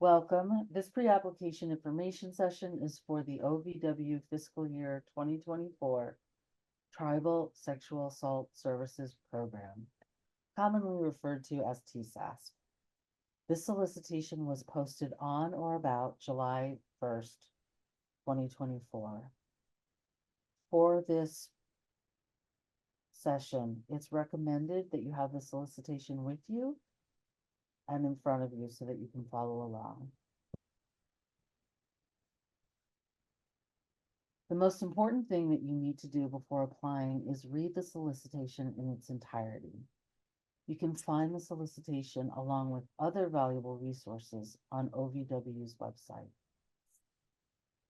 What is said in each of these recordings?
Welcome. This pre-application information session is for the OVW fiscal year 2024 Tribal Sexual Assault Services Program, commonly referred to as TSASP. This solicitation was posted on or about July 1st, 2024. For this session, it's recommended that you have the solicitation with you and in front of you so that you can follow along. The most important thing that you need to do before applying is read the solicitation in its entirety. You can find the solicitation along with other valuable resources on OVW's website.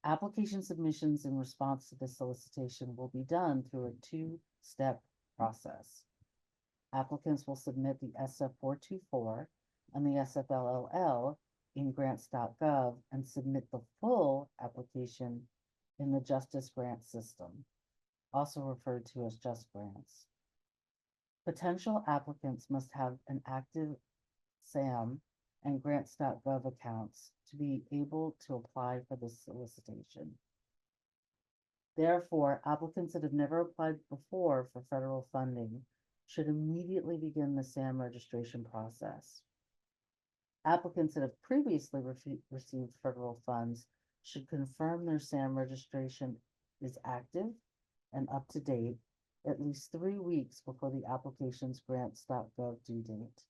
Application submissions in response to this solicitation will be done through a two-step process. Applicants will submit the SF-424 and the SFLLL in grants.gov and submit the full application in the Justice Grant System, also referred to as Just Grants. Potential applicants must have an active SAM and grants.gov accounts to be able to apply for this solicitation. Therefore, applicants that have never applied before for federal funding should immediately begin the SAM registration process. Applicants that have previously received federal funds should confirm their SAM registration is active and up to date at least 3 weeks before the application's grants.gov due date.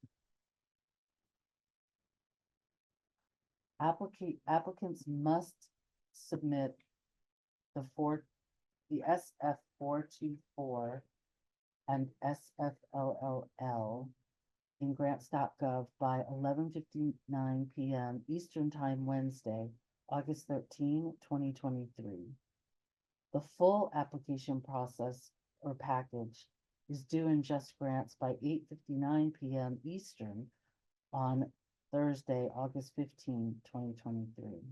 Applicants must submit the SF-424 and SFLLL in grants.gov by 11:59 p.m. Eastern Time Wednesday, August 13, 2023. The full application process or package is due in Just Grants by 8:59 p.m. Eastern on Thursday, August 15, 2023.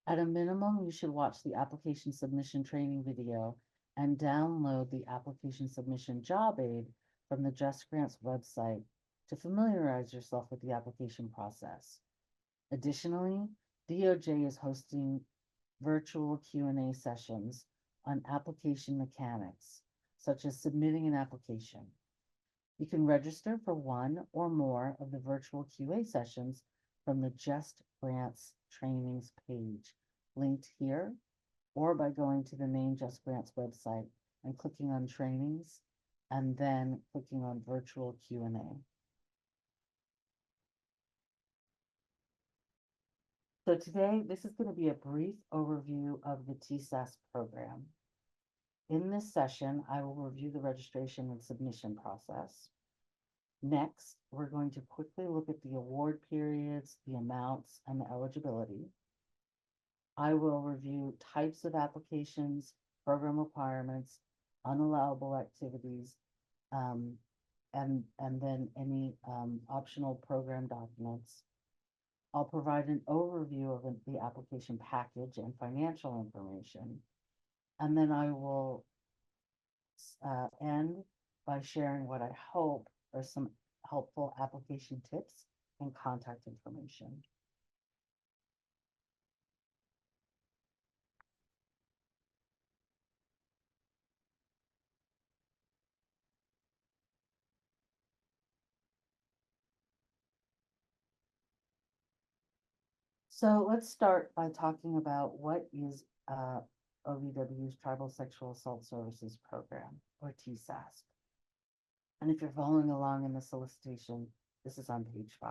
At a minimum, you should watch the application submission training video and download the application submission job aid from the Just Grants website to familiarize yourself with the application process. Additionally, DOJ is hosting virtual Q&A sessions on application mechanics, such as submitting an application. You can register for one or more of the virtual QA sessions from the Just Grants trainings page, linked here, or by going to the main Just Grants website and clicking on trainings, and then clicking on virtual Q&A. So today, this is going to be a brief overview of the TSASP program. In this session, I will review the registration and submission process. Next, we're going to quickly look at the award periods, the amounts, and the eligibility. I will review types of applications, program requirements, unallowable activities, and then any optional program documents. I'll provide an overview of the application package and financial information. And then I will end by sharing what I hope are some helpful application tips and contact information. So let's start by talking about what is OVW's Tribal Sexual Assault Services Program, or TSASP. And if you're following along in the solicitation, this is on page 5.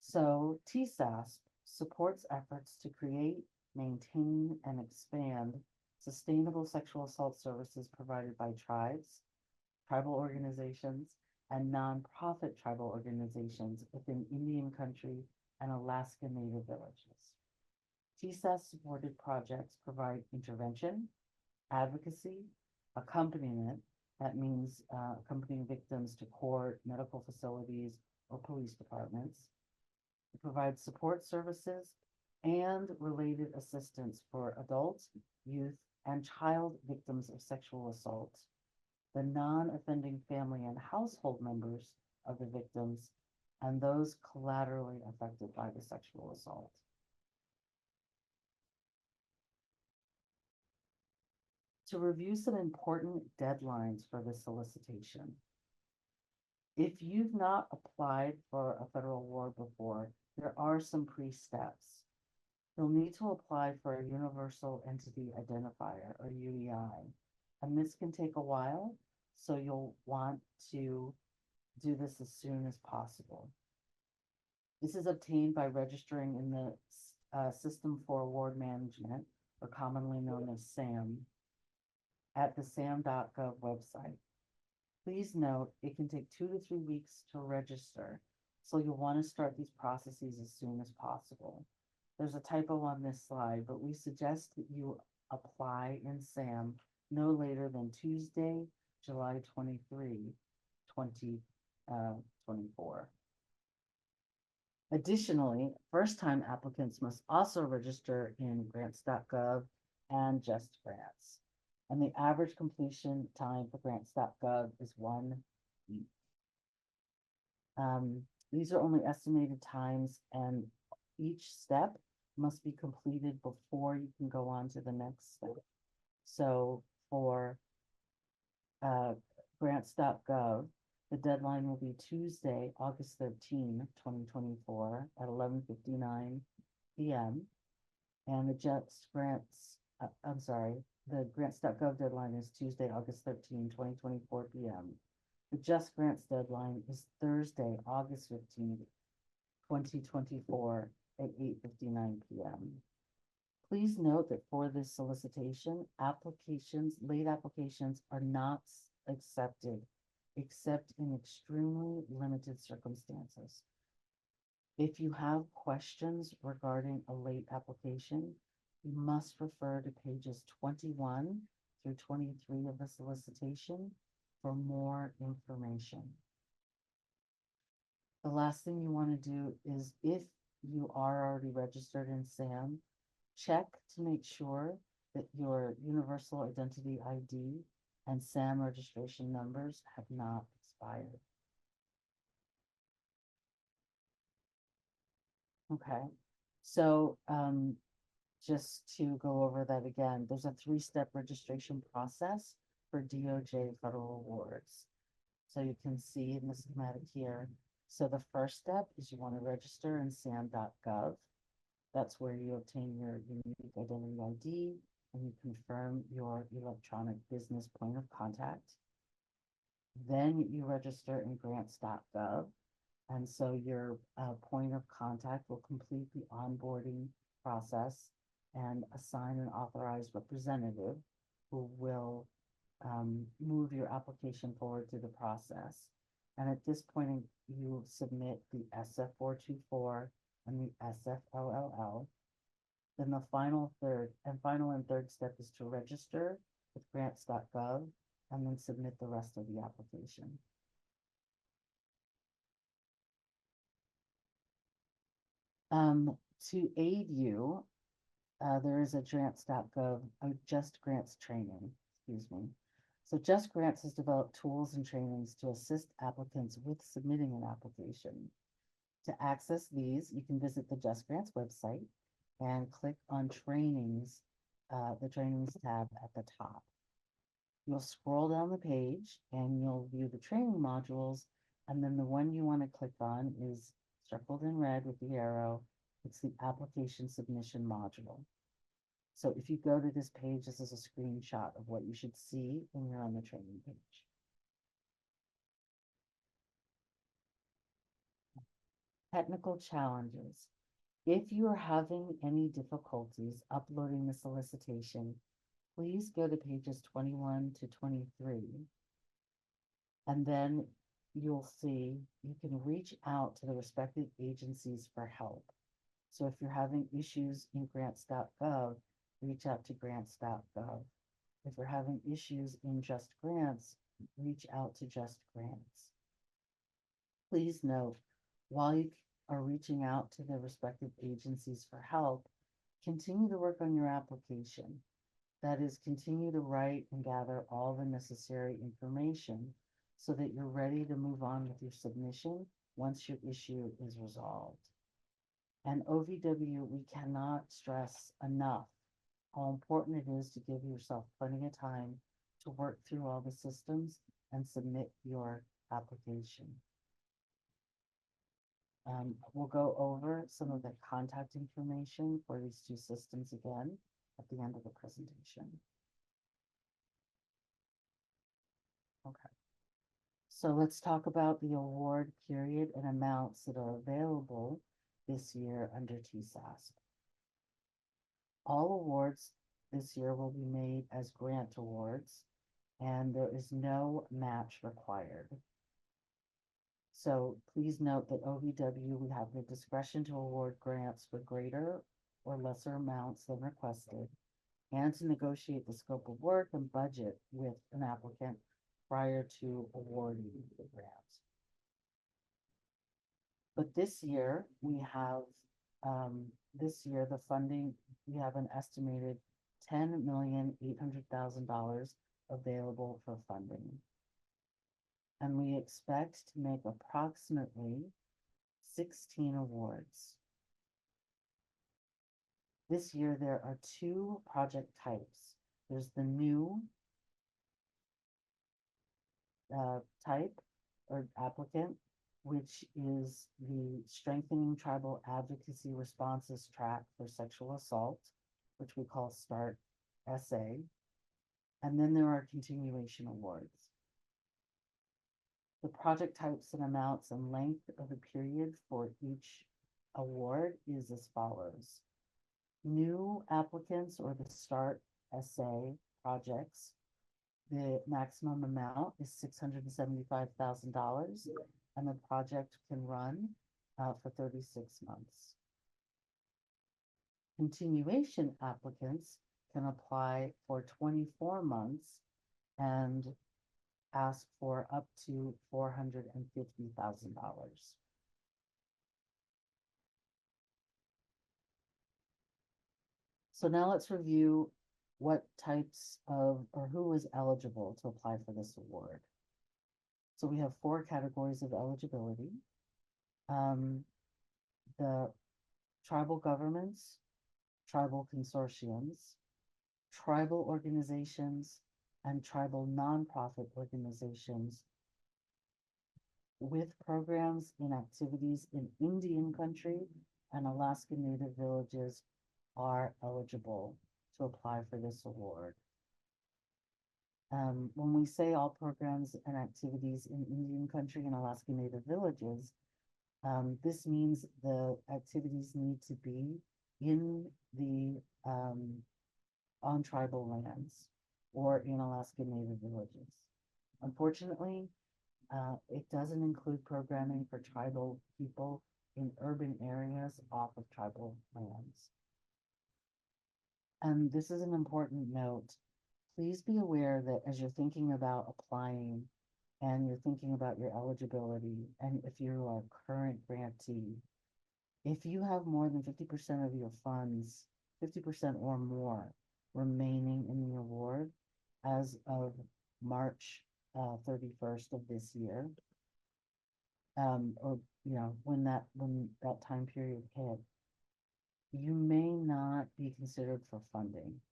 So TSASP supports efforts to create, maintain, and expand sustainable sexual assault services provided by tribes, tribal organizations, and nonprofit tribal organizations within Indian country and Alaska Native villages. TSASP supported projects provide intervention, advocacy, accompaniment, that means accompanying victims to court, medical facilities, or police departments. It provides support services and related assistance for adults, youth, and child victims of sexual assault, the non-offending family and household members of the victims, and those collaterally affected by the sexual assault. To review some important deadlines for the solicitation. If you've not applied for a federal award before, there are some pre-steps. You'll need to apply for a Universal Entity Identifier, or UEI, and this can take a while, so you'll want to do this as soon as possible. This is obtained by registering in the System for Award Management, or commonly known as SAM, at the sam.gov website. Please note, it can take 2 to 3 weeks to register, so you'll want to start these processes as soon as possible. There's a typo on this slide, but we suggest that you apply in SAM no later than Tuesday, July 23, 2024. Additionally, first-time applicants must also register in grants.gov and Just Grants. And the average completion time for grants.gov is 1 week. These are only estimated times, and each step must be completed before you can go on to the next step. So for grants.gov, the deadline will be Tuesday, August 13, 2024 at 11:59 p.m. And the the grants.gov deadline is Tuesday, August 13, 2024 p.m. The Just Grants deadline is Thursday, August 15, 2024 at 8:59 p.m. Please note that for this solicitation, late applications are not accepted except in extremely limited circumstances. If you have questions regarding a late application, you must refer to pages 21 through 23 of the solicitation for more information. The last thing you want to do is, if you are already registered in SAM, check to make sure that your Universal Identity ID and SAM registration numbers have not expired. Okay, so just to go over that again, there's a 3-step registration process for DOJ federal awards. So you can see in the schematic here. So the first step is you want to register in sam.gov. That's where you obtain your unique identity ID and you confirm your electronic business point of contact. Then you register in grants.gov. And so your point of contact will complete the onboarding process and assign an authorized representative who will move your application forward through the process. And at this point, you submit the SF-424 and the SF-LLL. Then the final and third step is to register with grants.gov and then submit the rest of the application. To aid you, there is a grants.gov, Just Grants training, excuse me. So Just Grants has developed tools and trainings to assist applicants with submitting an application. To access these, you can visit the Just Grants website and click on trainings, the trainings tab at the top. You'll scroll down the page and you'll view the training modules, and then the one you want to click on is circled in red with the arrow. It's the application submission module. So if you go to this page, this is a screenshot of what you should see when you're on the training page. Technical challenges. If you are having any difficulties uploading the solicitation, please go to pages 21 to 23. And then you'll see you can reach out to the respective agencies for help. So if you're having issues in grants.gov, reach out to grants.gov. If you're having issues in Just Grants, reach out to Just Grants. Please note, while you are reaching out to the respective agencies for help, continue to work on your application. That is, continue to write and gather all the necessary information so that you're ready to move on with your submission once your issue is resolved. And OVW, we cannot stress enough how important it is to give yourself plenty of time to work through all the systems and submit your application. We'll go over some of the contact information for these two systems again at the end of the presentation. Okay. So let's talk about the award period and amounts that are available this year under TSASP. All awards this year will be made as grant awards, and there is no match required. So please note that OVW, we have the discretion to award grants for greater or lesser amounts than requested, and to negotiate the scope of work and budget with an applicant prior to awarding the grant. But this year, we have, the funding, we have an estimated $10,800,000 available for funding. And we expect to make approximately 16 awards. This year, there are two project types. There's the new type or applicant, which is the Strengthening Tribal Advocacy Responses track for sexual assault, which we call START SA. And then there are continuation awards. The project types and amounts and length of the period for each award is as follows. New applicants or the START SA projects, the maximum amount is $675,000, and the project can run for 36 months. Continuation applicants can apply for 24 months and ask for up to $450,000. So now let's review what types of, or who is eligible to apply for this award. So we have 4 categories of eligibility. The tribal governments, tribal consortiums, tribal organizations, and tribal nonprofit organizations with programs and activities in Indian country and Alaska Native villages are eligible to apply for this award. When we say all programs and activities in Indian country and Alaska Native villages, this means the activities need to be in the on tribal lands or in Alaska Native villages. Unfortunately, it doesn't include programming for tribal people in urban areas off of tribal lands. And this is an important note. Please be aware that as you're thinking about applying and you're thinking about your eligibility, and if you're a current grantee, if you have more than 50% of your funds, 50% or more remaining in the award as of March 31st of this year, or when that time period hit, you may not be considered for funding.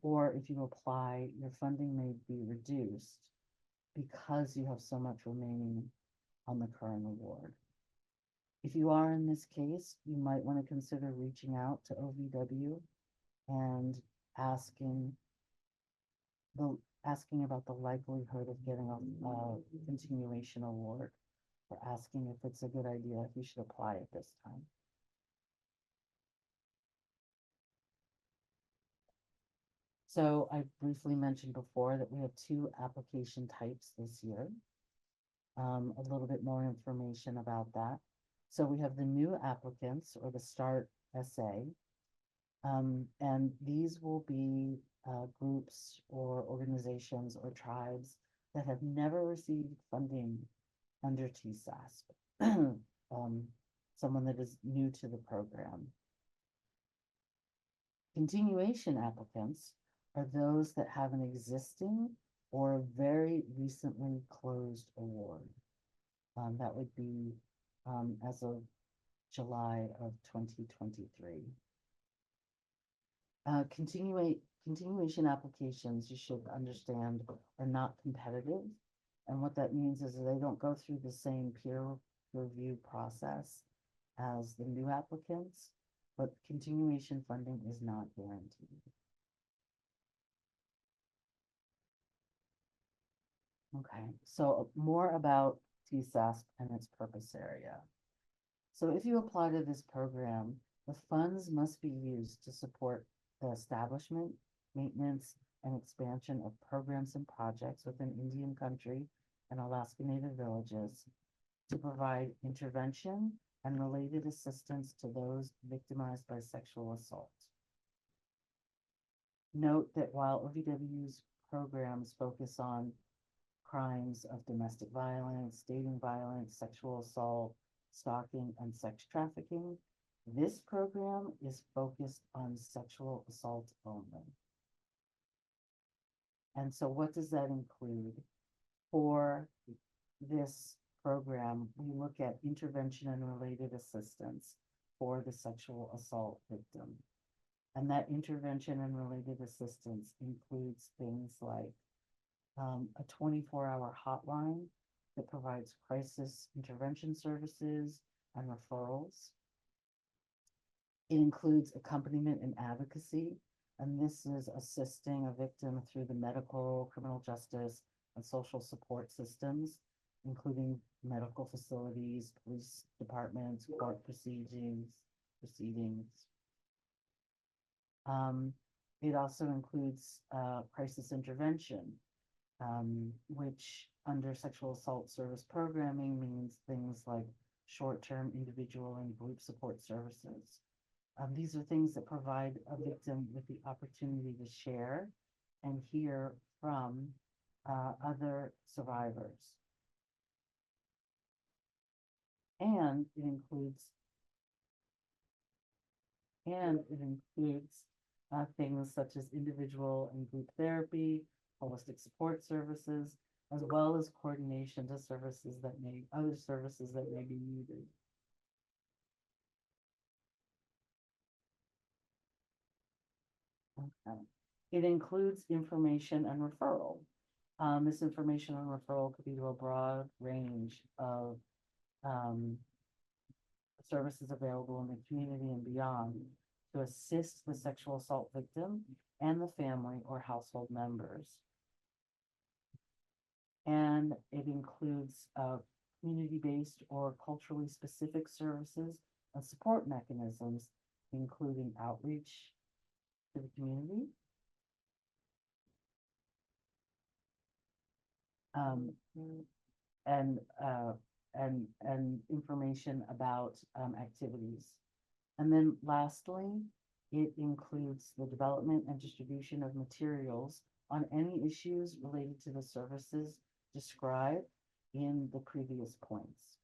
Or if you apply, your funding may be reduced because you have so much remaining on the current award. If you are in this case, you might want to consider reaching out to OVW and asking about the likelihood of getting a continuation award, or asking if it's a good idea, if you should apply at this time. So I briefly mentioned before that we have 2 application types this year. A little bit more information about that. So we have the new applicants, or the START SA, and these will be groups or organizations or tribes that have never received funding under TSASP. Someone that is new to the program. Continuation applicants are those that have an existing or very recently closed award. That would be as of July of 2023. Continuation applications, you should understand, are not competitive. And what that means is they don't go through the same peer review process as the new applicants, but continuation funding is not guaranteed. Okay, so more about TSASP and its purpose area. So if you apply to this program, the funds must be used to support the establishment, maintenance, and expansion of programs and projects within Indian country and Alaska Native villages to provide intervention and related assistance to those victimized by sexual assault. Note that while OVW's programs focus on crimes of domestic violence, dating violence, sexual assault, stalking, and sex trafficking, this program is focused on sexual assault only. And so what does that include? For this program, we look at intervention and related assistance for the sexual assault victim. And that intervention and related assistance includes things like a 24-hour hotline that provides crisis intervention services and referrals. It includes accompaniment and advocacy, and this is assisting a victim through the medical, criminal justice, and social support systems, including medical facilities, police departments, court proceedings. It also includes crisis intervention, which under sexual assault service programming means things like short-term individual and group support services. These are things that provide a victim with the opportunity to share and hear from other survivors. And it includes things such as individual and group therapy, holistic support services, as well as coordination to other services that may be needed. Okay. It includes information and referral. This information and referral could be to a broad range of services available in the community and beyond to assist the sexual assault victim and the family or household members. And it includes community-based or culturally specific services and support mechanisms, including outreach to the community, and information about activities. And then lastly, it includes the development and distribution of materials on any issues related to the services described in the previous points.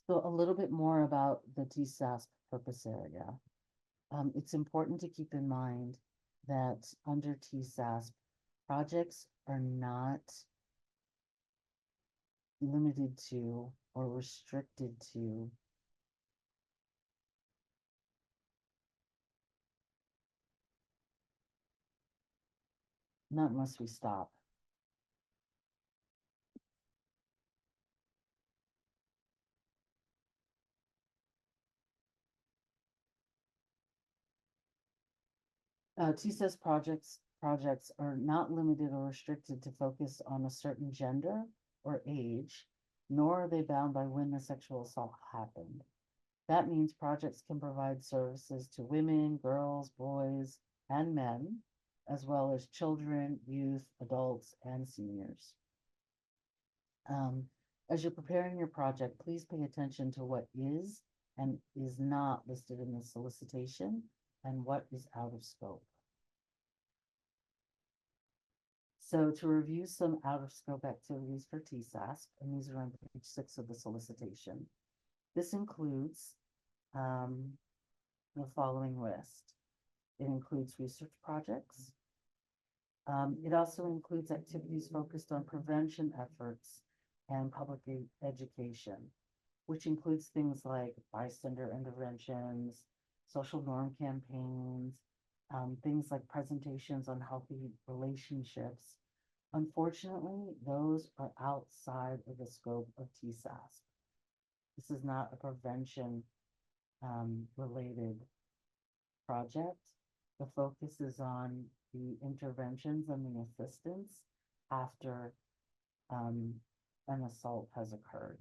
So a little bit more about the TSASP purpose area. It's important to keep in mind that under TSASP, projects are not limited to or restricted to not unless we stop. TSASP projects are not limited or restricted to focus on a certain gender or age, nor are they bound by when the sexual assault happened. That means projects can provide services to women, girls, boys, and men, as well as children, youth, adults, and seniors. As you're preparing your project, please pay attention to what is and is not listed in the solicitation and what is out of scope. So to review some out of scope activities for TSASP, and these are on page 6 of the solicitation. This includes the following list: It includes research projects. It also includes activities focused on prevention efforts and public education, which includes things like bystander interventions, social norm campaigns, things like presentations on healthy relationships. Unfortunately, those are outside of the scope of TSASP. This is not a prevention related project. The focus is on the interventions and the assistance after an assault has occurred.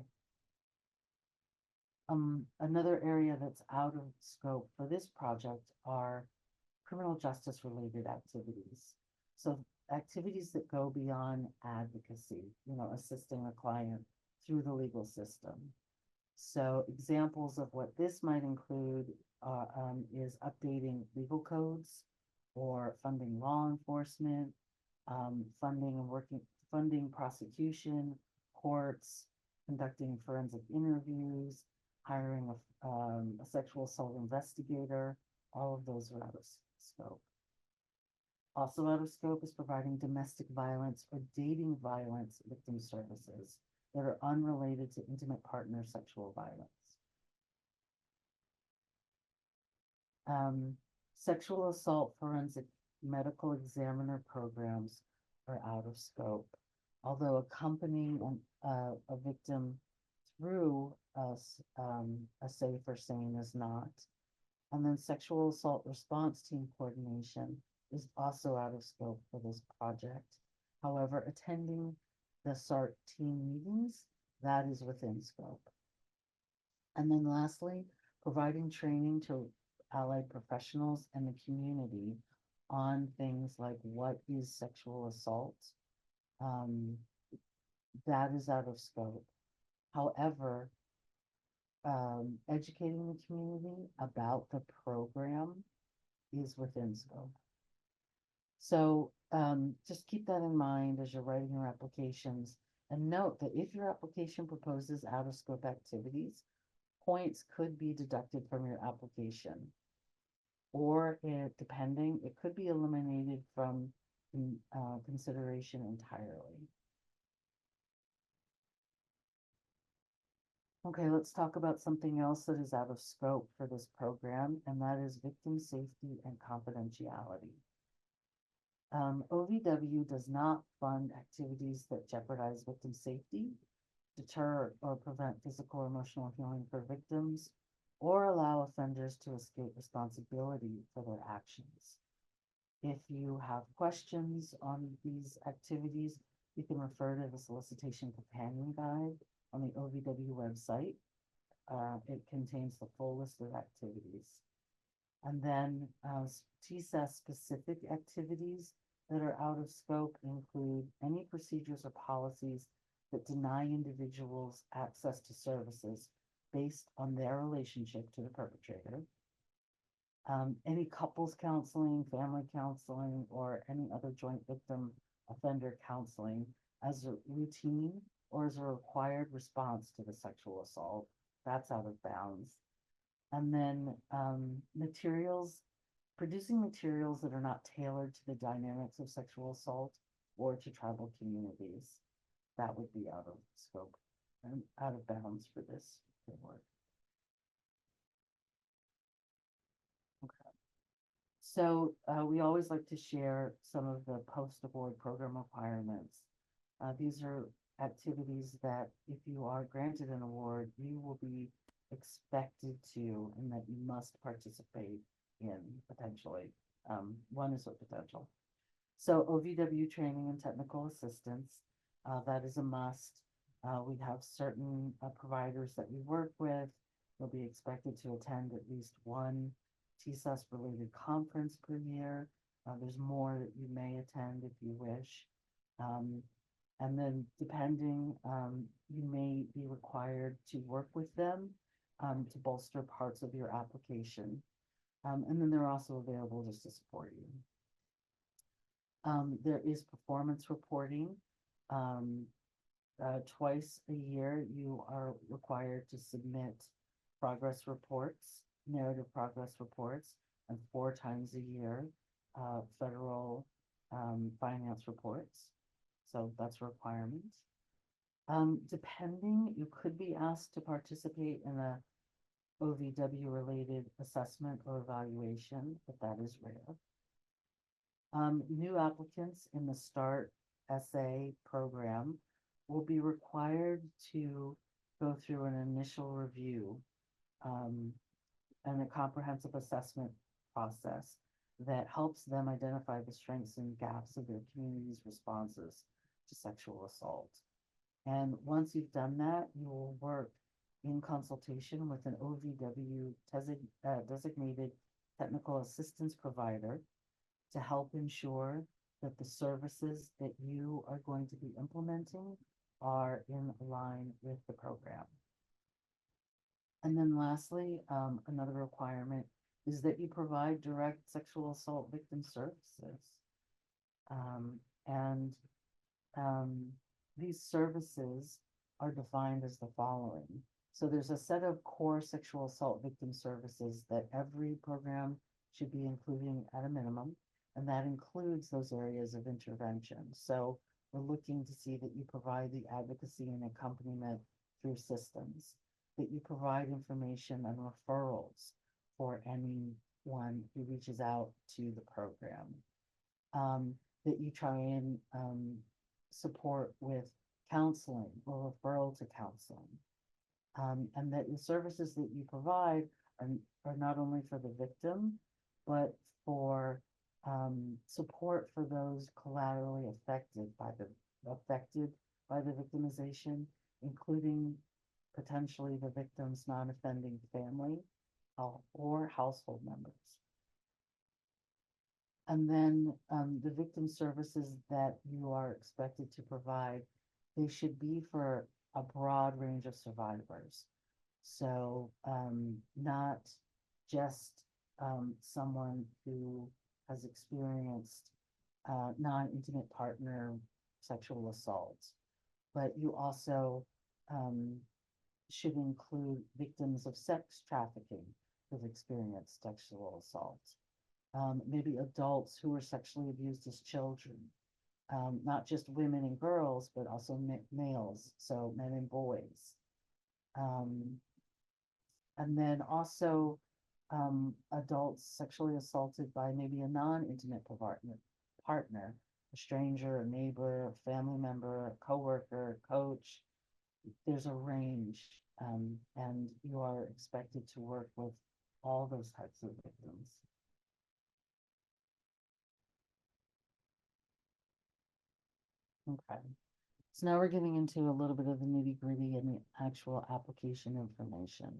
Another area that's out of scope for this project are criminal justice related activities. So activities that go beyond advocacy, assisting a client through the legal system. So examples of what this might include is updating legal codes or funding law enforcement, funding prosecution, courts, conducting forensic interviews, hiring a sexual assault investigator. All of those are out of scope. Also out of scope is providing domestic violence or dating violence victim services that are unrelated to intimate partner sexual violence. Sexual assault forensic medical examiner programs are out of scope, although accompanying a victim through a safer sane is not. And then sexual assault response team coordination is also out of scope for this project. However, attending the SART team meetings, that is within scope. And then lastly, providing training to allied professionals and the community on things like what is sexual assault. That is out of scope. However, educating the community about the program is within scope. So just keep that in mind as you're writing your applications, and note that if your application proposes out of scope activities, points could be deducted from your application, or depending, it could be eliminated from consideration entirely. Okay, let's talk about something else that is out of scope for this program, and that is victim safety and confidentiality. OVW does not fund activities that jeopardize victim safety, deter or prevent physical or emotional healing for victims, or allow offenders to escape responsibility for their actions. If you have questions on these activities, you can refer to the solicitation companion guide on the OVW website. It contains the full list of activities. And then TSAS specific activities that are out of scope include any procedures or policies that deny individuals access to services based on their relationship to the perpetrator. Any couples counseling, family counseling, or any other joint victim offender counseling as a routine or as a required response to the sexual assault, that's out of bounds. And then producing materials that are not tailored to the dynamics of sexual assault or to tribal communities, that would be out of scope and out of bounds for this framework. Okay. So we always like to share some of the post-award program requirements. These are activities that if you are granted an award, you will be expected to, and that you must participate in potentially. One is a potential. So OVW training and technical assistance, that is a must. We have certain providers that we work with. You'll be expected to attend at least one TSAS related conference per year. There's more that you may attend if you wish. And then depending, you may be required to work with them to bolster parts of your application. And then they're also available just to support you. There is performance reporting. Twice a year, you are required to submit progress reports, narrative progress reports, and 4 times a year, federal, finance reports. So that's a requirement. Depending, you could be asked to participate in a OVW related assessment or evaluation, but that is rare. New applicants in the START SA program will be required to go through an initial review, and a comprehensive assessment process that helps them identify the strengths and gaps of their community's responses to sexual assault. And once you've done that, you will work in consultation with an OVW designated technical assistance provider to help ensure that the services that you are going to be implementing are in line with the program. And then lastly, another requirement is that you provide direct sexual assault victim services. And these services are defined as the following. So there's a set of core sexual assault victim services that every program should be including at a minimum, and that includes those areas of intervention. So we're looking to see that you provide the advocacy and accompaniment through systems, that you provide information and referrals for anyone who reaches out to the program, that you try and support with counseling or referral to counseling, and that the services that you provide are not only for the victim, but for support for those collaterally affected by the victimization, including potentially the victim's non-offending family or household members. And then the victim services that you are expected to provide, they should be for a broad range of survivors. So not just someone who has experienced non-intimate partner sexual assault, but you also should include victims of sex trafficking who've experienced sexual assault. Maybe adults who were sexually abused as children, not just women and girls, but also males, so men and boys. And then also adults sexually assaulted by maybe a non-intimate partner, a stranger, a neighbor, a family member, a coworker, a coach. There's a range, and you are expected to work with all those types of victims. Okay, so now we're getting into a little bit of the nitty-gritty and the actual application information.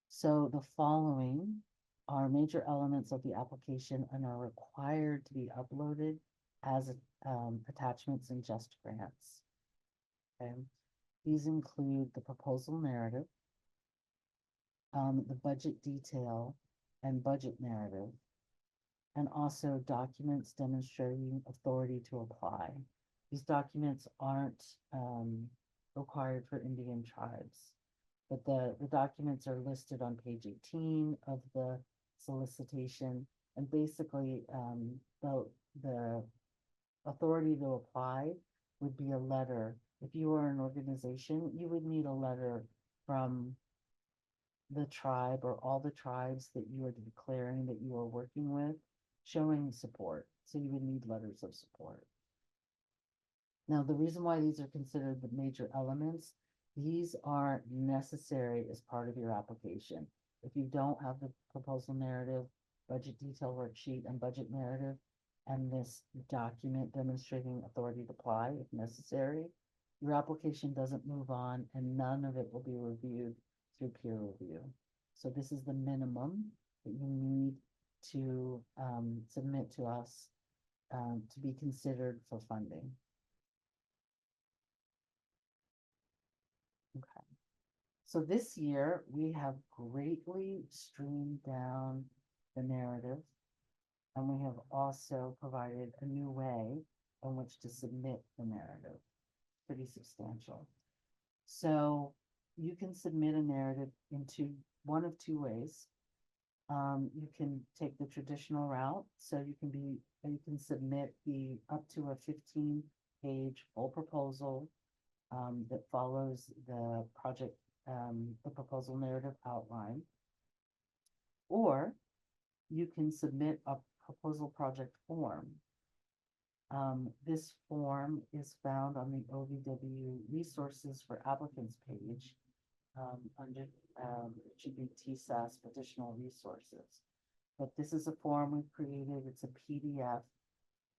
So the following are major elements of the application and are required to be uploaded as attachments in Just Grants. Okay, these include the proposal narrative, the budget detail and budget narrative, and also documents demonstrating authority to apply. These documents aren't required for Indian tribes, but the documents are listed on page 18 of the solicitation, and basically the authority to apply would be a letter. If you are an organization, you would need a letter from the tribe or all the tribes that you are declaring that you are working with, showing support. So you would need letters of support. Now, the reason why these are considered the major elements, these are necessary as part of your application. If you don't have the proposal narrative, budget detail worksheet, and budget narrative, and this document demonstrating authority to apply if necessary, your application doesn't move on and none of it will be reviewed through peer review. So this is the minimum that you need to submit to us to be considered for funding. Okay. So this year we have greatly streamed down the narrative, and we have also provided a new way in which to submit the narrative. Pretty substantial. So you can submit a narrative in one of two ways. You can take the traditional route, so you can submit the up to a 15-page full proposal that follows the project, the proposal narrative outline. Or you can submit a proposal project form. This form is found on the OVW resources for applicants page under, it should be TSASP additional resources. But this is a form we've created, it's a PDF,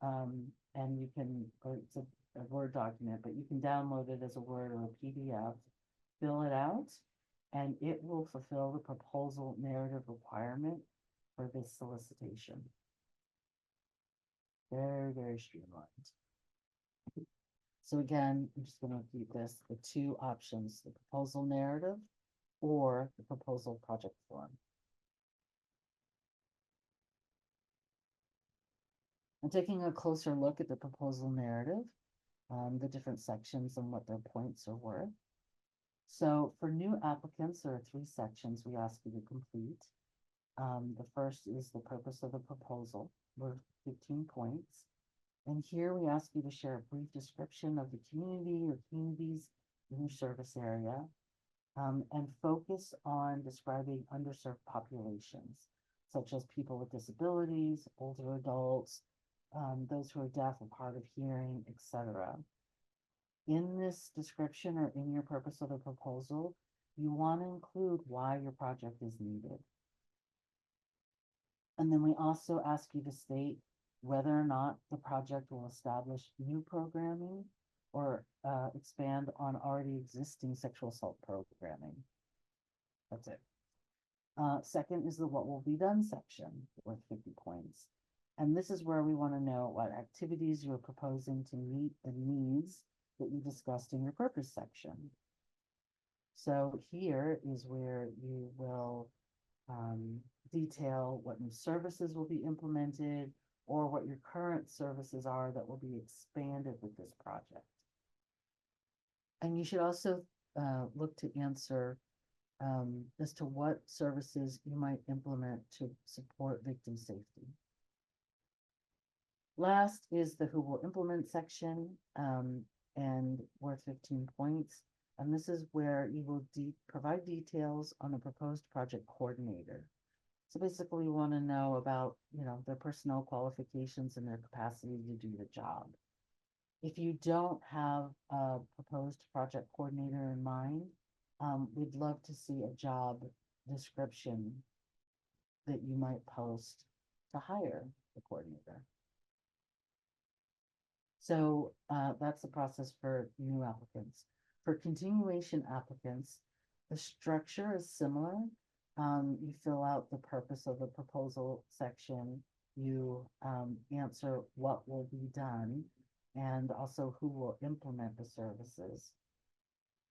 and you can, or it's a Word document, but you can download it as a Word or a PDF, fill it out, and it will fulfill the proposal narrative requirement for this solicitation. Very, very streamlined. So again, I'm just going to repeat this, the two options, the proposal narrative or the proposal project form. And taking a closer look at the proposal narrative, the different sections and what their points are worth. So for new applicants, there are 3 sections we ask you to complete. The first is the purpose of the proposal, worth 15 points. And here we ask you to share a brief description of the community or communities in your service area, and focus on describing underserved populations, such as people with disabilities, older adults, those who are deaf or hard of hearing, etc. In this description or in your purpose of the proposal, you want to include why your project is needed. And then we also ask you to state whether or not the project will establish new programming or expand on already existing sexual assault programming. That's it. Second is the what will be done section worth 50 points. And this is where we want to know what activities you're proposing to meet the needs that you discussed in your purpose section. So here is where you will detail what new services will be implemented or what your current services are that will be expanded with this project. And you should also look to answer as to what services you might implement to support victim safety. Last is the who will implement section, and worth 15 points. And this is where you will provide details on the proposed project coordinator. So basically you want to know about, their personnel qualifications and their capacity to do the job. If you don't have a proposed project coordinator in mind, we'd love to see a job description that you might post to hire the coordinator. So that's the process for new applicants. For continuation applicants, the structure is similar. You fill out the purpose of the proposal section, you answer what will be done, and also who will implement the services.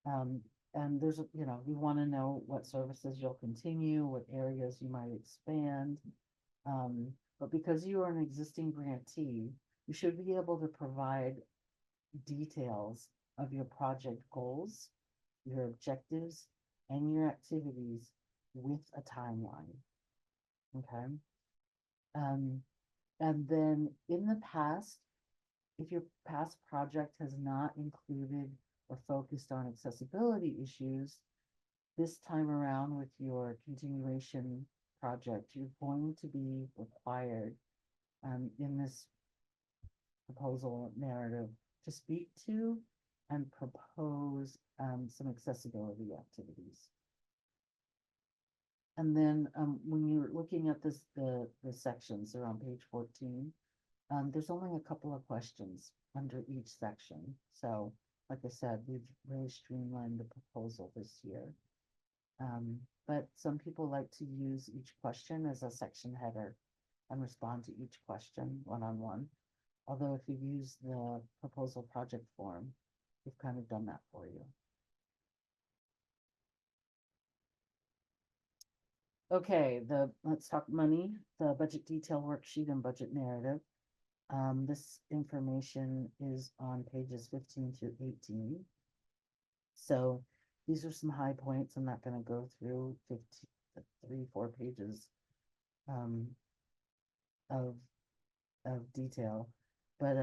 And there's, we want to know what services you'll continue, what areas you might expand. But because you are an existing grantee, you should be able to provide details of your project goals, your objectives, and your activities with a timeline. Okay. And then in the past, if your past project has not included or focused on accessibility issues, this time around with your continuation project, you're going to be required in this proposal narrative to speak to and propose some accessibility activities. And then when you're looking at this, the sections are on page 14, there's only a couple of questions under each section. So like I said, we've really streamlined the proposal this year. But some people like to use each question as a section header and respond to each question one-on-one. Although if you use the proposal project form, we've kind of done that for you. Okay, let's talk money, the budget detail worksheet and budget narrative. This information is on pages 15 through 18. So these are some high points. I'm not going to go through 3-4 pages um, of, detail. But,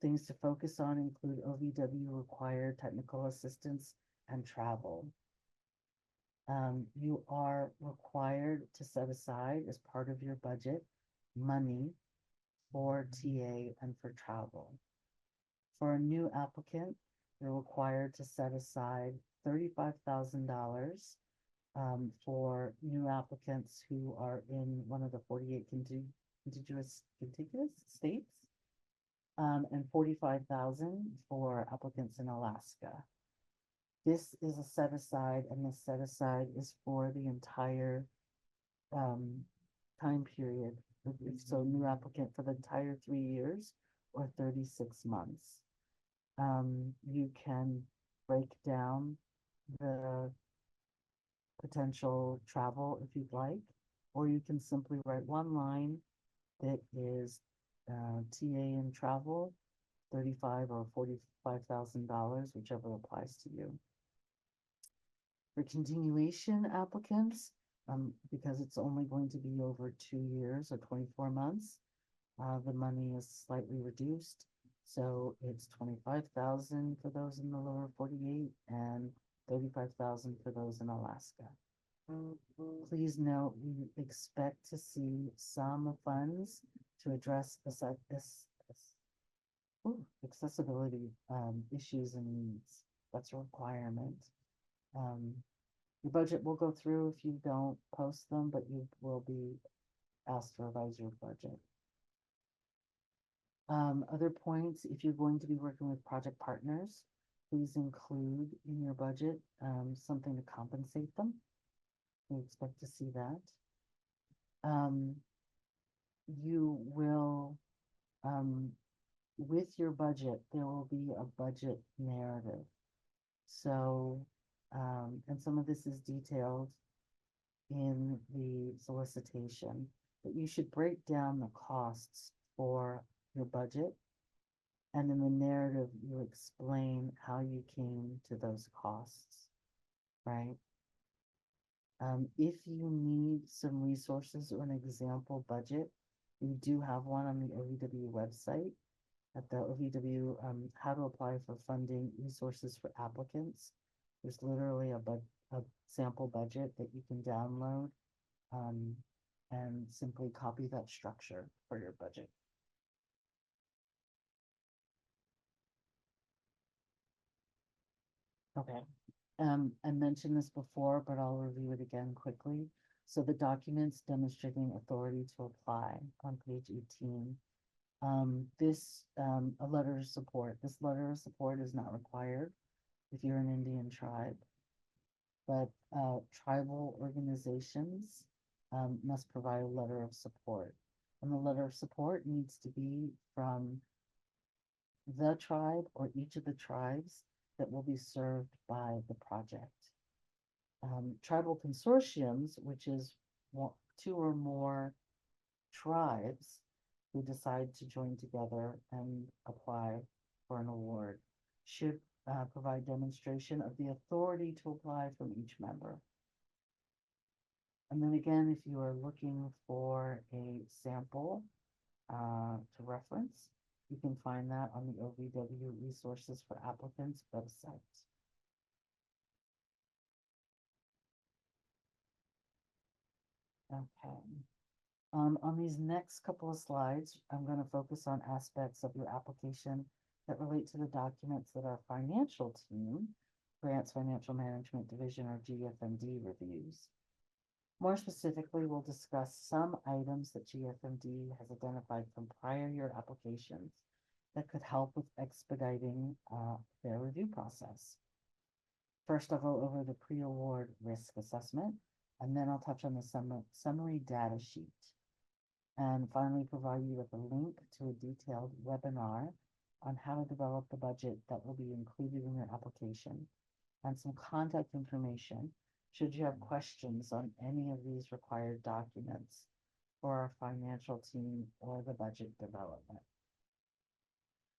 things to focus on include OVW required technical assistance and travel. You are required to set aside as part of your budget money for TA and for travel. For a new applicant, you're required to set aside $35,000 for new applicants who are in one of the 48 contiguous states, and 45,000 for applicants in Alaska. This is a set aside, and this set aside is for the entire time period. So new applicant for the entire 3 years or 36 months. You can break down the potential travel if you'd like, or you can simply write one line that is TA and travel, $35,000 or $45,000, whichever applies to you. For continuation applicants, because it's only going to be over 2 years or 24 months, the money is slightly reduced. So it's 25,000 for those in the lower 48 and 35,000 for those in Alaska. Please note, we expect to see some funds to address accessibility issues and needs. That's a requirement. Your budget will go through if you don't post them, but you will be asked to revise your budget. Other points, if you're going to be working with project partners, please include in your budget something to compensate them. We expect to see that. You will, with your budget, there will be a budget narrative. So, and some of this is detailed in the solicitation, but you should break down the costs for your budget. And in the narrative, you explain how you came to those costs, right? If you need some resources or an example budget, we do have one on the OVW website at the OVW, how to apply for funding resources for applicants. There's literally a sample budget that you can download and simply copy that structure for your budget. Okay. I mentioned this before, but I'll review it again quickly. So the documents demonstrating authority to apply on page 18. A letter of support. This letter of support is not required if you're an Indian tribe, but tribal organizations must provide a letter of support. And the letter of support needs to be from the tribe or each of the tribes that will be served by the project. Tribal consortiums, which is 2 or more tribes who decide to join together and apply for an award, should provide demonstration of the authority to apply from each member. And then again, if you are looking for a sample to reference, you can find that on the OVW Resources for Applicants website. Okay. On these next couple of slides, I'm going to focus on aspects of your application that relate to the documents that our financial team, Grants Financial Management Division or GFMD, reviews. More specifically, we'll discuss some items that GFMD has identified from prior year applications that could help with expediting their review process. First, I'll go over the pre-award risk assessment, and then I'll touch on the summary data sheet. And finally, provide you with a link to a detailed webinar on how to develop the budget that will be included in your application, and some contact information should you have questions on any of these required documents for our financial team or the budget development.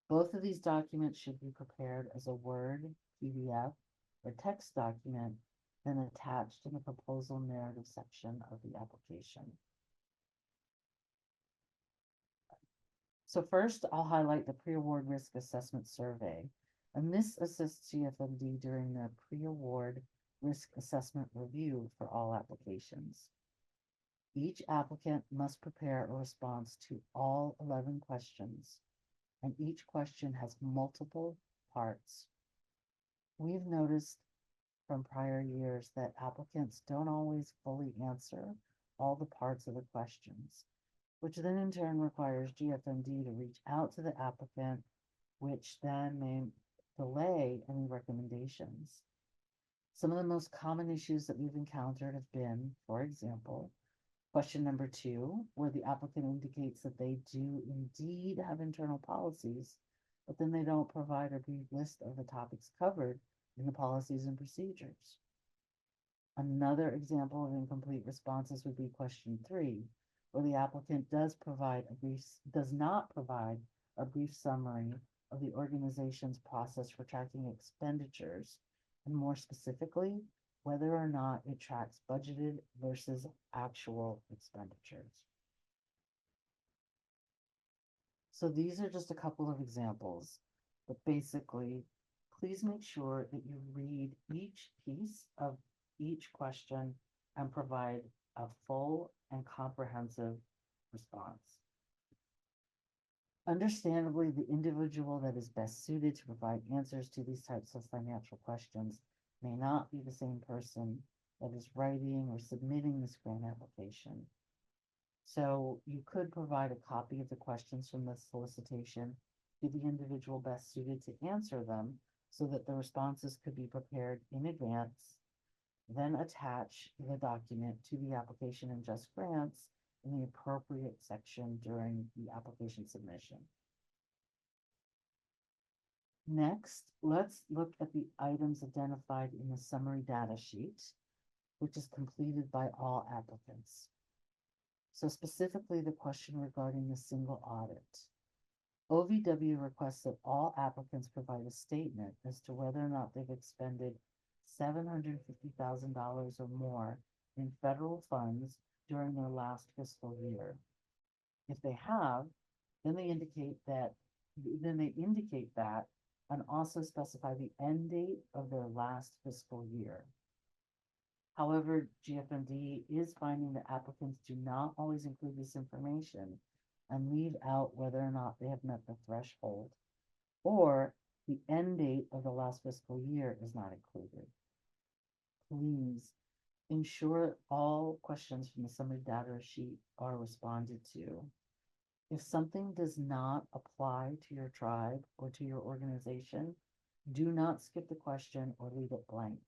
Both of these documents should be prepared as a Word, PDF, or text document, then attached in the proposal narrative section of the application. So first, I'll highlight the pre-award risk assessment survey, and this assists GFMD during their pre-award risk assessment review for all applications. Each applicant must prepare a response to all 11 questions, and each question has multiple parts. We've noticed from prior years that applicants don't always fully answer all the parts of the questions, which then in turn requires GFMD to reach out to the applicant, which then may delay any recommendations. Some of the most common issues that we've encountered have been, for example, question number 2, where the applicant indicates that they do indeed have internal policies, but then they don't provide a brief list of the topics covered in the policies and procedures. Another example of incomplete responses would be question 3, where the applicant does not provide a brief summary of the organization's process for tracking expenditures, and more specifically, whether or not it tracks budgeted versus actual expenditures. So these are just a couple of examples, but basically, please make sure that you read each piece of each question and provide a full and comprehensive response. Understandably, the individual that is best suited to provide answers to these types of financial questions may not be the same person that is writing or submitting this grant application. So you could provide a copy of the questions from the solicitation to the individual best suited to answer them so that the responses could be prepared in advance, then attach the document to the application in Just Grants in the appropriate section during the application submission. Next, let's look at the items identified in the summary data sheet, which is completed by all applicants. So specifically the question regarding the single audit. OVW requests that all applicants provide a statement as to whether or not they've expended $750,000 or more in federal funds during their last fiscal year. If they have, then they indicate that and also specify the end date of their last fiscal year. However, GFMD is finding that applicants do not always include this information and leave out whether or not they have met the threshold, or the end date of the last fiscal year is not included. Please ensure all questions from the summary data sheet are responded to. If something does not apply to your tribe or to your organization, do not skip the question or leave it blank.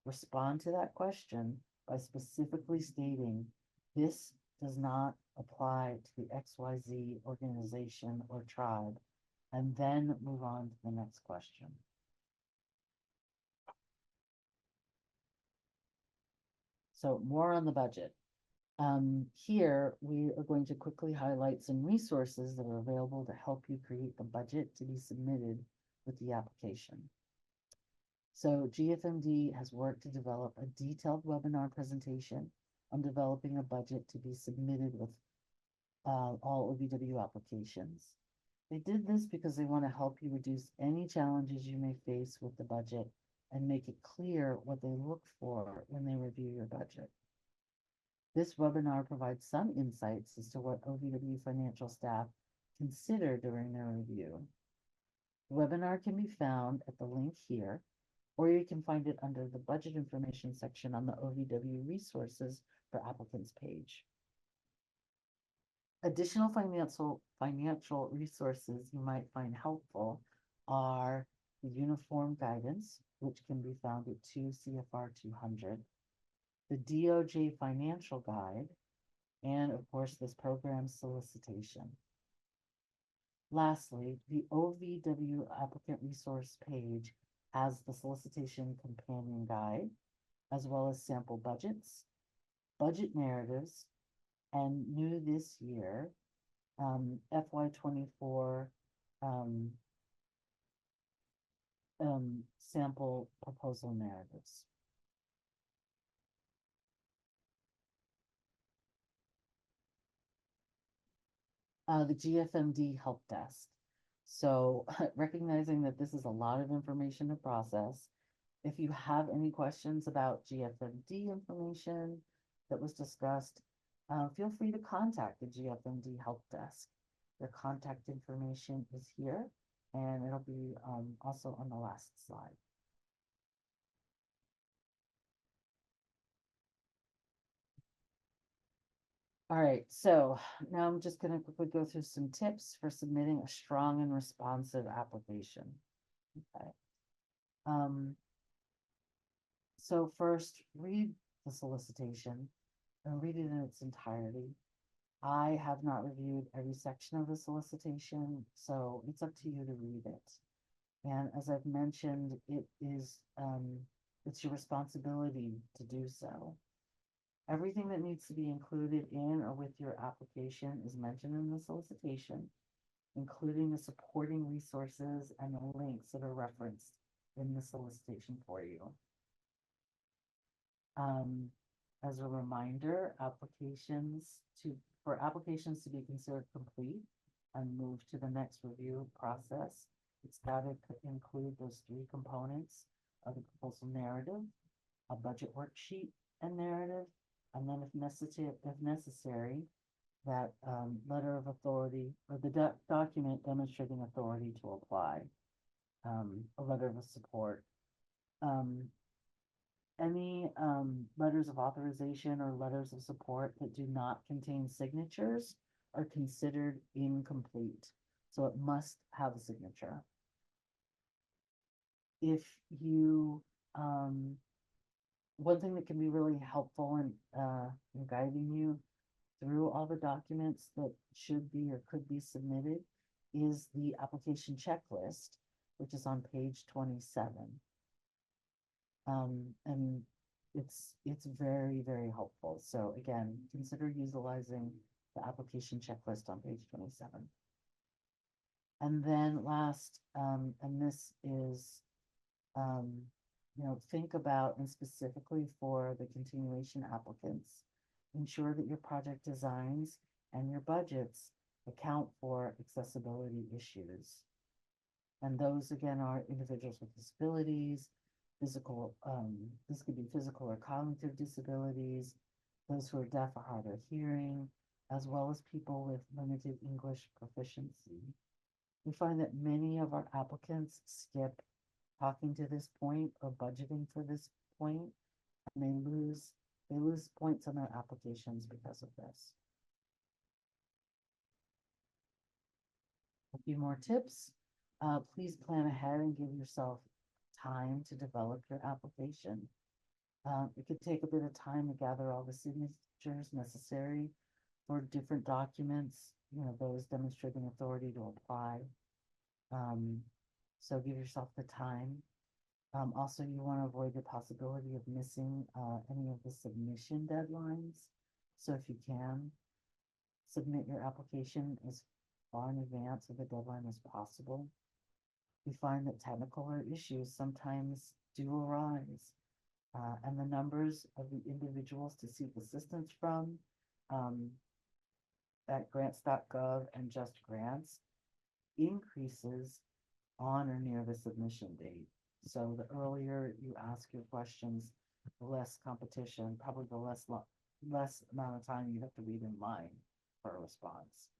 Respond to that question by specifically stating this does not apply to the XYZ organization or tribe, and then move on to the next question. So more on the budget. Here, we are going to quickly highlight some resources that are available to help you create the budget to be submitted with the application. So GFMD has worked to develop a detailed webinar presentation on developing a budget to be submitted with all OVW applications. They did this because they want to help you reduce any challenges you may face with the budget and make it clear what they look for when they review your budget. This webinar provides some insights as to what OVW financial staff consider during their review. The webinar can be found at the link here, or you can find it under the budget information section on the OVW resources for applicants page. Additional financial resources you might find helpful are the uniform guidance, which can be found at 2 CFR 200, the DOJ financial guide, and of course this program solicitation. Lastly, the OVW applicant resource page has the solicitation companion guide, as well as sample budgets, budget narratives, and new this year, FY24 sample proposal narratives. The GFMD help desk. So recognizing that this is a lot of information to process, if you have any questions about GFMD information that was discussed, feel free to contact the GFMD help desk. Their contact information is here, and it'll be also on the last slide. All right, so now I'm just going to quickly go through some tips for submitting a strong and responsive application. Okay. So first, read the solicitation and read it in its entirety. I have not reviewed every section of the solicitation, so it's up to you to read it. And as I've mentioned, it's your responsibility to do so. Everything that needs to be included in or with your application is mentioned in the solicitation, including the supporting resources and the links that are referenced in the solicitation for you. As a reminder, for applications to be considered complete and move to the next review process, it's got to include those three components of the proposal narrative, a budget worksheet and narrative, and then if necessary, that letter of authority or the document demonstrating authority to apply, a letter of support. Any letters of authorization or letters of support that do not contain signatures are considered incomplete. So it must have a signature. If you, one thing that can be really helpful in guiding you through all the documents that should be or could be submitted is the application checklist, which is on page 27. And it's very, very helpful. So again, consider utilizing the application checklist on page 27. And then last, and this is, think about, and specifically for the continuation applicants, ensure that your project designs and your budgets account for accessibility issues. And those again are individuals with disabilities, this could be physical or cognitive disabilities, those who are deaf or hard of hearing, as well as people with limited English proficiency. We find that many of our applicants skip talking to this point or budgeting for this point, and they lose points on their applications because of this. A few more tips. Please plan ahead and give yourself time to develop your application. It could take a bit of time to gather all the signatures necessary for different documents, those demonstrating authority to apply. So give yourself the time. Also, you want to avoid the possibility of missing any of the submission deadlines. So if you can, submit your application as far in advance of the deadline as possible. We find that technical issues sometimes do arise, and the numbers of the individuals to seek assistance from at grants.gov and Just Grants increases on or near the submission date. So the earlier you ask your questions, the less competition, probably the less amount of time you have to wait in line for a response.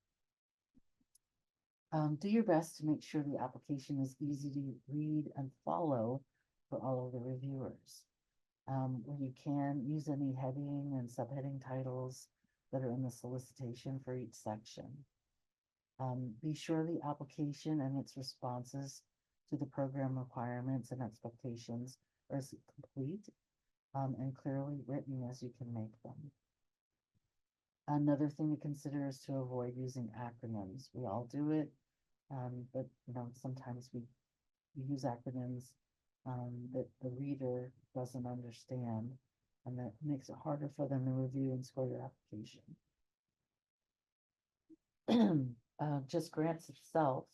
Do your best to make sure the application is easy to read and follow for all of the reviewers. When you can, use any heading and subheading titles that are in the solicitation for each section. Be sure the application and its responses to the program requirements and expectations are as complete and clearly written as you can make them. Another thing to consider is to avoid using acronyms. We all do it, but sometimes we use acronyms that the reader doesn't understand, and that makes it harder for them to review and score your application. Just Grants itself,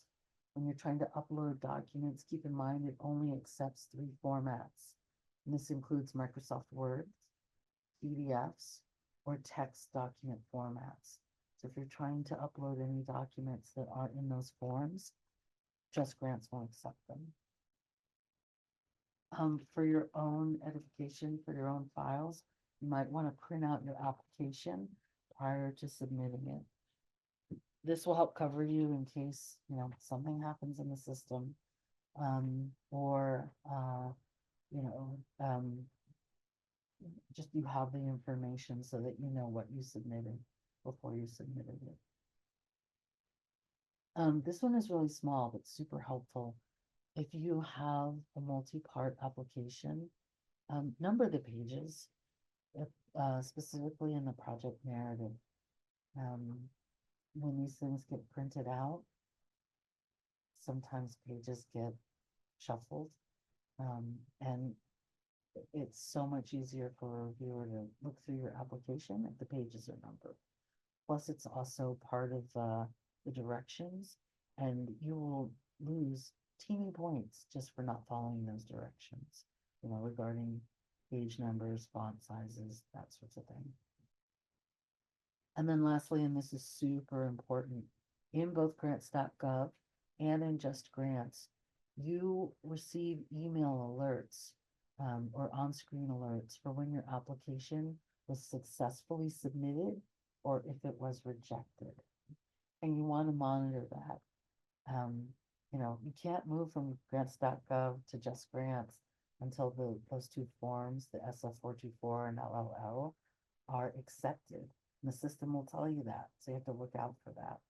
when you're trying to upload documents, keep in mind it only accepts 3 formats. And this includes Microsoft Word, PDFs, or text document formats. So if you're trying to upload any documents that aren't in those forms, Just Grants won't accept them. For your own edification, for your own files, you might want to print out your application prior to submitting it. This will help cover you in case, something happens in the system, or, just you have the information so that you know what you submitted before you submitted it. This one is really small, but super helpful. If you have a multi-part application, number the pages, specifically in the project narrative. When these things get printed out, sometimes pages get shuffled, and it's so much easier for a reviewer to look through your application if the pages are numbered. Plus, it's also part of the directions, and you will lose teeny points just for not following those directions, regarding page numbers, font sizes, that sorts of thing. And then lastly, and this is super important, in both grants.gov and in Just Grants, you receive email alerts or on-screen alerts for when your application was successfully submitted or if it was rejected. And you want to monitor that. You can't move from grants.gov to Just Grants until those two forms, the SF424 and LLL, are accepted. And the system will tell you that, so you have to look out for that.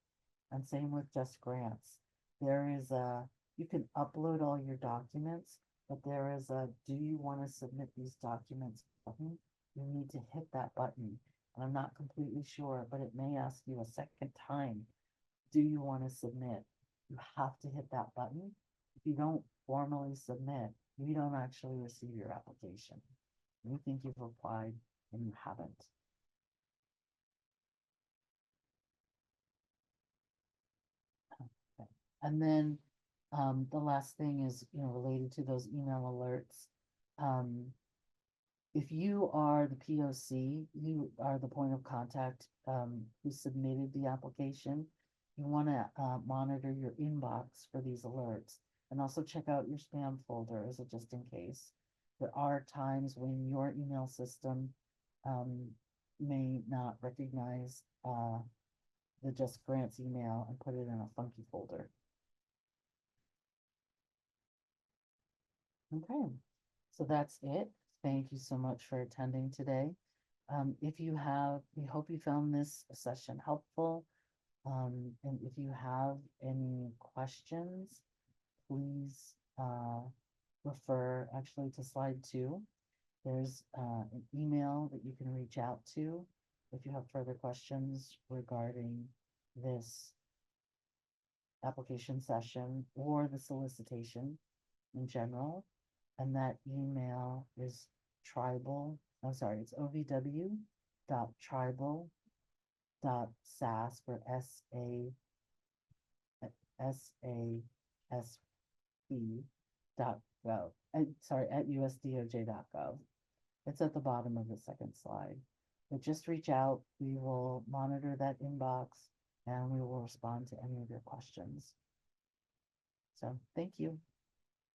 And same with Just Grants. You can upload all your documents, but there is a, do you want to submit these documents button? You need to hit that button. And I'm not completely sure, but it may ask you a second time, do you want to submit? You have to hit that button. If you don't formally submit, you don't actually receive your application. You think you've applied and you haven't. Okay. And then the last thing is, related to those email alerts. If you are the POC, you are the point of contact who submitted the application, you want to monitor your inbox for these alerts, and also check out your spam folder as a just in case. There are times when your email system may not recognize the Just Grants email and put it in a funky folder. Okay, so that's it. Thank you so much for attending today. We hope you found this session helpful. And if you have any questions, please refer actually to slide 2. There's an email that you can reach out to if you have further questions regarding this application session or the solicitation in general. And that email is it's ovw.tribal.sas for SASB.gov. At USDOJ.gov. It's at the bottom of the second slide. But just reach out. We will monitor that inbox and we will respond to any of your questions. So thank you.